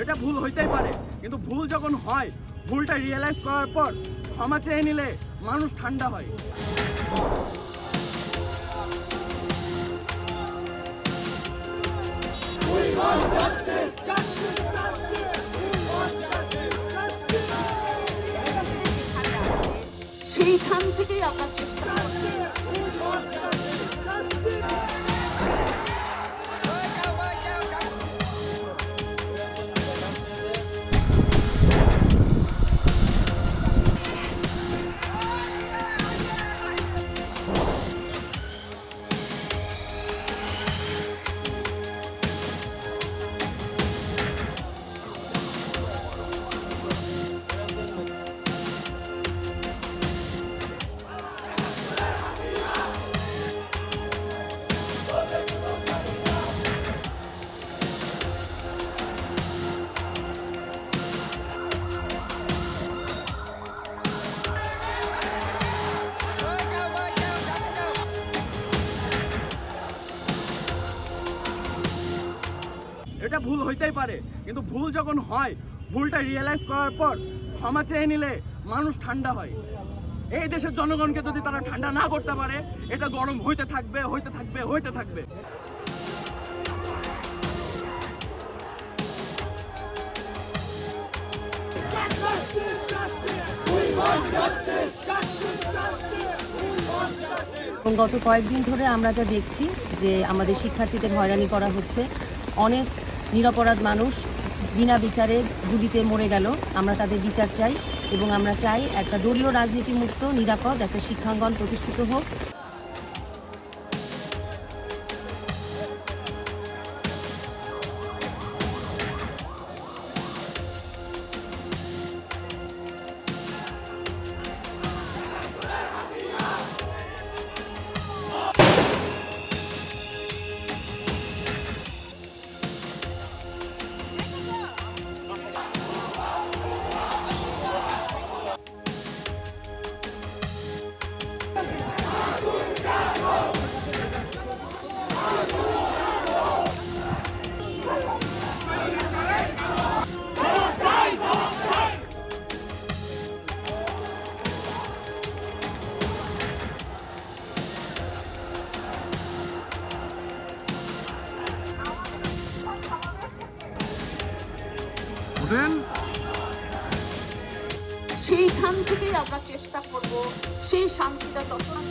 এটা ভুল হইতেই পারে, কিন্তু ভুল যখন হয় ভুলটা রিয়েলাইজ করার পর ক্ষমা চেয়ে নিলে মানুষ ঠান্ডা হয়। সেইখান থেকেই আপনার চেষ্টা এটা ভুল হইতেই পারে, কিন্তু ভুল যখন হয় ভুলটা রিয়েলাইজ করার পর ক্ষমা চেয়ে নিলে মানুষ ঠান্ডা হয়। এই দেশের জনগণকে যদি তারা ঠান্ডা না করতে পারে, এটা গরম হইতে থাকবে হইতে থাকবে হইতে থাকবে। গত কয়েকদিন ধরে আমরা যা দেখছি যে আমাদের শিক্ষার্থীদের হয়রানি করা হচ্ছে, অনেক নিরপরাধ মানুষ বিনা বিচারে গুলিতে মরে গেল। আমরা তাদের বিচার চাই এবং আমরা চাই একটা দলীয় রাজনীতিমুক্ত নিরাপদ একটা শিক্ষাঙ্গন প্রতিষ্ঠিত হোক। সেইখান থেকেই আমরা চেষ্টা করব সেই শান্তিটা তখন